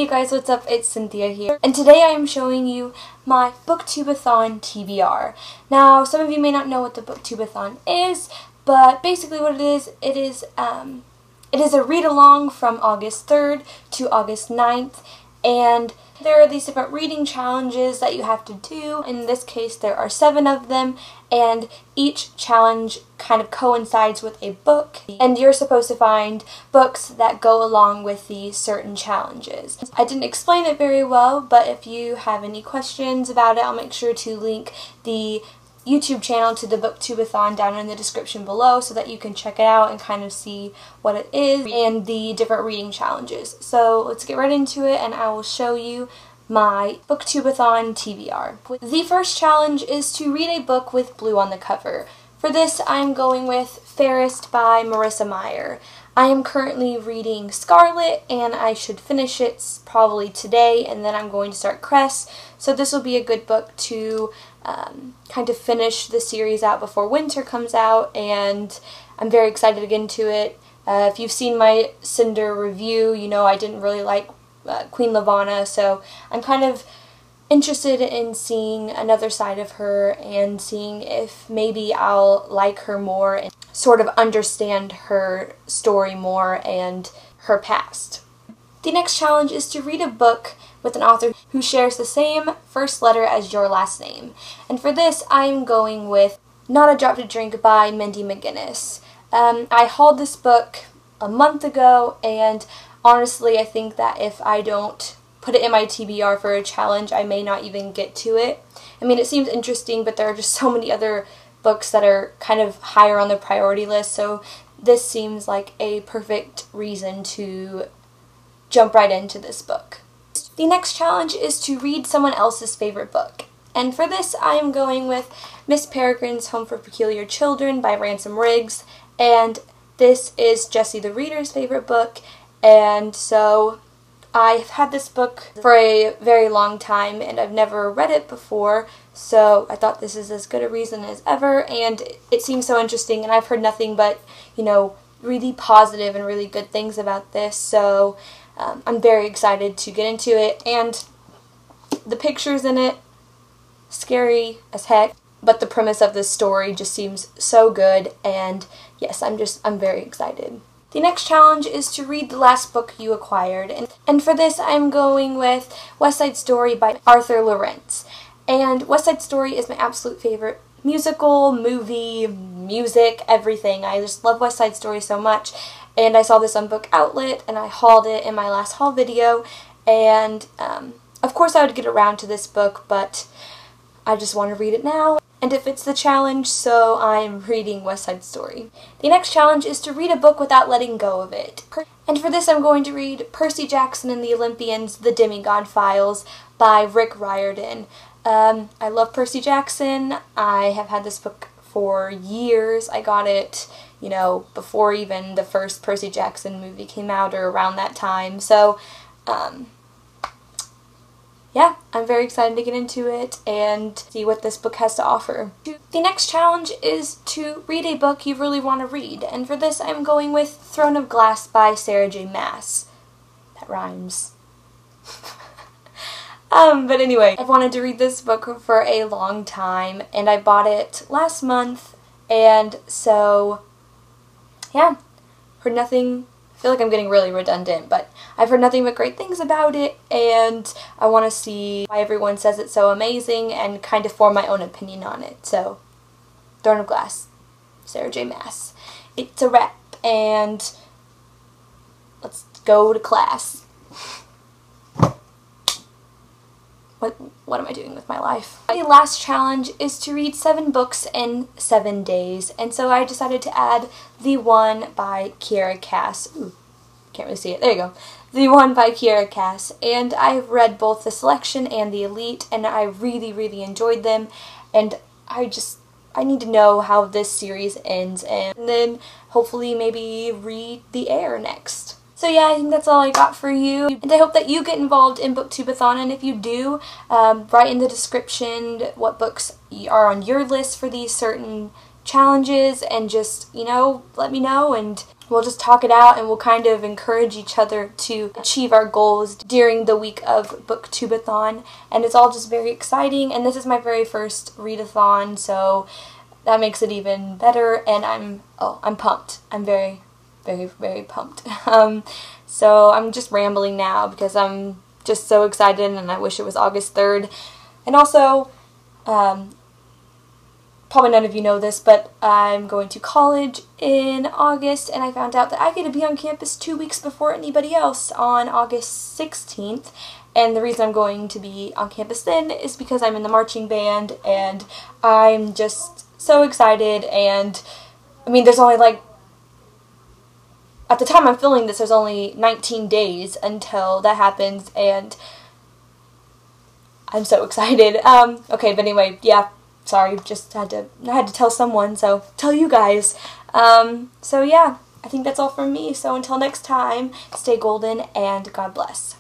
Hey guys, what's up? It's Cynthia here, and today I am showing you my Booktube-A-Thon TBR. Now, some of you may not know what the Booktube-A-Thon is, but basically what it is a read-along from August 3rd to August 9th, and there are these different reading challenges that you have to do. In this case, there are 7 of them, and each challenge kind of coincides with a book, and you're supposed to find books that go along with these certain challenges. I didn't explain it very well, but if you have any questions about it, I'll make sure to link the YouTube channel to the Booktube-A-Thon down in the description below so that you can check it out and kind of see what it is and the different reading challenges. So let's get right into it, and I will show you my Booktube-A-Thon TBR. The first challenge is to read a book with blue on the cover. For this, I'm going with Fairest by Marissa Meyer. I am currently reading Scarlet, and I should finish it probably today, and then I'm going to start Cress. So this will be a good book to kind of finish the series out before winter comes out, and I'm very excited to get into it. If you've seen my Cinder review, you know I didn't really like Queen Lavanna, so I'm kind of interested in seeing another side of her and seeing if maybe I'll like her more and sort of understand her story more and her past. The next challenge is to read a book with an author who shares the same first letter as your last name. And for this, I'm going with Not a Drop to Drink by Mindy McGinnis. I hauled this book a month ago, and honestly, I think that if I don't put it in my TBR for a challenge, I may not even get to it. I mean, it seems interesting, but there are just so many other books that are kind of higher on the priority list, so this seems like a perfect reason to jump right into this book. The next challenge is to read someone else's favorite book. And for this, I am going with Miss Peregrine's Home for Peculiar Children by Ransom Riggs, and this is Jessie the Reader's favorite book, and so I've had this book for a very long time, and I've never read it before, so I thought this is as good a reason as ever, and it seems so interesting, and I've heard nothing but, you know, really positive and really good things about this, so I'm very excited to get into it, and the pictures in it, scary as heck, but the premise of this story just seems so good, and yes, I'm very excited. The next challenge is to read the last book you acquired, and for this I'm going with West Side Story by Arthur Lawrence. And West Side Story is my absolute favorite musical, movie, music, everything. I just love West Side Story so much, and I saw this on Book Outlet, and I hauled it in my last haul video, and of course I would get around to this book, but I just want to read it now, and it fits the challenge, so I'm reading West Side Story. The next challenge is to read a book without letting go of it. And for this I'm going to read Percy Jackson and the Olympians, The Demigod Files by Rick Riordan. I love Percy Jackson. I have had this book for years. I got it, you know, before even the first Percy Jackson movie came out or around that time. So, yeah, I'm very excited to get into it and see what this book has to offer. The next challenge is to read a book you really want to read, and for this I'm going with Throne of Glass by Sarah J. Maas. That rhymes. But anyway, I've wanted to read this book for a long time, and I bought it last month, and so, yeah, heard nothing. I feel like I'm getting really redundant, but I've heard nothing but great things about it, and I want to see why everyone says it's so amazing and kind of form my own opinion on it. So, Throne of Glass, Sarah J. Maas. It's a wrap, and let's go to class. What am I doing with my life? The last challenge is to read 7 books in 7 days, and so I decided to add The One by Kiera Cass. Ooh, can't really see it. There you go. The One by Kiera Cass, and I've read both The Selection and The Elite, and I really, really enjoyed them, and I need to know how this series ends, and then hopefully maybe read The Heir next. So yeah, I think that's all I got for you, and I hope that you get involved in Booktube-A-Thon, and if you do, write in the description what books are on your list for these certain challenges, and just, you know, let me know, and we'll just talk it out and we'll kind of encourage each other to achieve our goals during the week of Booktube-A-Thon. And it's all just very exciting, and this is my very first read-a-thon, so that makes it even better, and I'm pumped. I'm very, very, very pumped. So I'm just rambling now because I'm just so excited and I wish it was August 3rd. And also, probably none of you know this, but I'm going to college in August, and I found out that I get to be on campus 2 weeks before anybody else on August 16th. And the reason I'm going to be on campus then is because I'm in the marching band, and I'm just so excited. And I mean, there's only like, at the time I'm filming this, there's only 19 days until that happens, and I'm so excited. Okay, but anyway, yeah. Sorry, I had to tell someone, so tell you guys. So yeah, I think that's all from me. So until next time, stay golden and God bless.